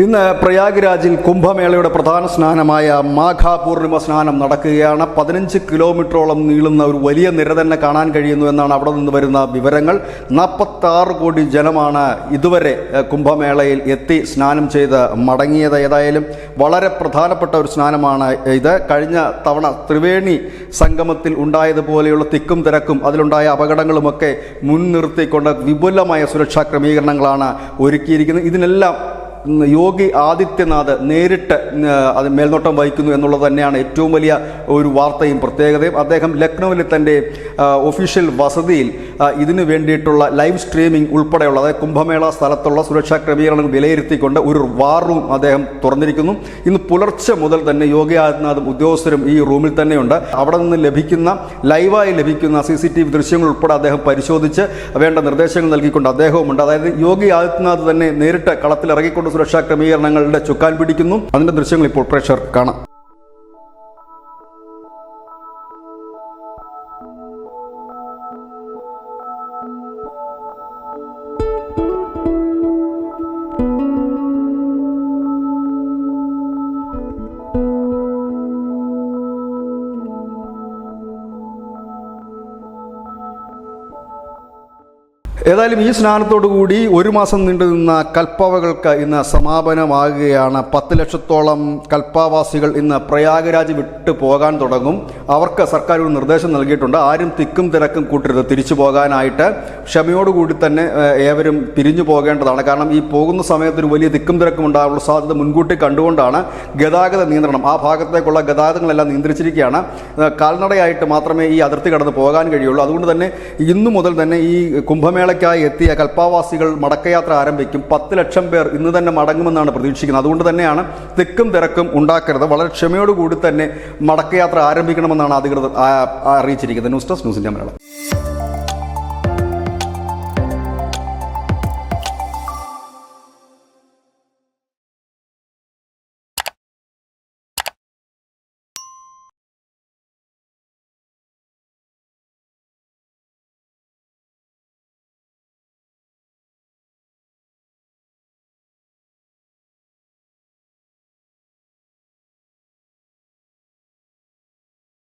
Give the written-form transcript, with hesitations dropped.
ഇന്ന് പ്രയാഗ്രാജിൽ കുംഭമേളയുടെ പ്രധാന സ്നാനമായ മാഘാപൂർണിമ സ്നാനം നടക്കുകയാണ്. 15 കിലോമീറ്ററോളം നീളുന്ന ഒരു വലിയ നിര തന്നെ കാണാൻ കഴിയുന്നു എന്നാണ് അവിടെ നിന്ന് വരുന്ന വിവരങ്ങൾ. 46 കോടി ജനമാണ് ഇതുവരെ കുംഭമേളയിൽ എത്തി സ്നാനം ചെയ്ത് മടങ്ങിയത്. ഏതായാലും വളരെ പ്രധാനപ്പെട്ട ഒരു സ്നാനമാണ് ഇത്. കഴിഞ്ഞ തവണ ത്രിവേണി സംഗമത്തിൽ ഉണ്ടായതുപോലെയുള്ള തിക്കും തിരക്കും അതിലുണ്ടായ അപകടങ്ങളുമൊക്കെ മുൻനിർത്തിക്കൊണ്ട് വിപുലമായ സുരക്ഷാ ക്രമീകരണങ്ങളാണ് ഒരുക്കിയിരിക്കുന്നത്. ഇതിനെല്ലാം യോഗി ആദിത്യനാഥ് നേരിട്ട് അത് മേൽനോട്ടം വഹിക്കുന്നു എന്നുള്ളത് തന്നെയാണ് ഏറ്റവും വലിയ ഒരു വാർത്തയും പ്രത്യേകതയും. അദ്ദേഹം ലക്നൌവിൽ തൻ്റെ ഒഫീഷ്യൽ വസതിയിൽ ഇതിനു വേണ്ടിയിട്ടുള്ള ലൈവ് സ്ട്രീമിംഗ് ഉൾപ്പെടെയുള്ള അതായത് കുംഭമേള സ്ഥലത്തുള്ള സുരക്ഷാ ക്രമീകരണങ്ങൾ വിലയിരുത്തിക്കൊണ്ട് ഒരു വാർ റൂം അദ്ദേഹം തുറന്നിരിക്കുന്നു. ഇന്ന് പുലർച്ചെ മുതൽ തന്നെ യോഗി ആദിത്യനാഥും ഉദ്യോഗസ്ഥരും ഈ റൂമിൽ തന്നെയുണ്ട്. അവിടെ നിന്ന് ലൈവായി ലഭിക്കുന്ന CCTV ദൃശ്യങ്ങൾ ഉൾപ്പെടെ അദ്ദേഹം പരിശോധിച്ച് വേണ്ട നിർദ്ദേശങ്ങൾ നൽകിക്കൊണ്ട് അദ്ദേഹവുമുണ്ട്. അതായത് യോഗി ആദിത്യനാഥ് തന്നെ നേരിട്ട് കളത്തിലിറങ്ങിക്കൊണ്ട് സുരക്ഷാ ക്രമീകരണങ്ങളുടെ ചുക്കാൻ പിടിക്കുന്നു. അതിന്റെ ദൃശ്യങ്ങൾ ഇപ്പോൾ പ്രേക്ഷകർ കാണാം. ഏതായാലും ഈ സ്നാനത്തോടുകൂടി ഒരു മാസം നീണ്ടുനിന്ന കൽപ്പവകൾക്ക് ഇന്ന് സമാപനമാകുകയാണ്. 10 ലക്ഷത്തോളം കൽപ്പാവാസികൾ ഇന്ന് പ്രയാഗ്രാജ് വിട്ടു പോകാൻ തുടങ്ങും. അവർക്ക് സർക്കാർ ഒരു നിർദ്ദേശം നൽകിയിട്ടുണ്ട്. ആരും തിക്കും തിരക്കും കൂട്ടരുത്, തിരിച്ചു പോകാനായിട്ട് ക്ഷമയോടുകൂടി തന്നെ ഏവരും പിരിഞ്ഞു പോകേണ്ടതാണ്. കാരണം ഈ പോകുന്ന സമയത്ത് ഒരു വലിയ തിക്കും തിരക്കും ഉണ്ടാകാനുള്ള സാധ്യത മുൻകൂട്ടി കണ്ടുകൊണ്ടാണ് ഗതാഗത നിയന്ത്രണം. ആ ഭാഗത്തേക്കുള്ള ഗതാഗതങ്ങളെല്ലാം നിയന്ത്രിച്ചിരിക്കുകയാണ്. കാൽനടയായിട്ട് മാത്രമേ ഈ അതിർത്തി കടന്ന് പോകാൻ കഴിയുള്ളൂ. അതുകൊണ്ട് തന്നെ ഇന്നു മുതൽ തന്നെ ഈ കുംഭമേള എത്തിയ കൽപ്പാവാസികൾ മടക്കയാത്ര ആരംഭിക്കും. 10 ലക്ഷം പേർ ഇന്ന് തന്നെ മടങ്ങുമെന്നാണ് പ്രതീക്ഷിക്കുന്നത്. അതുകൊണ്ട് തന്നെയാണ് തിക്കും തിരക്കും ഉണ്ടാക്കരുത്, വളരെ ക്ഷമയോടുകൂടി തന്നെ മടക്കയാത്ര ആരംഭിക്കണമെന്നാണ് അധികൃതർ അറിയിച്ചിരിക്കുന്നത്. News desk news India Malayalam.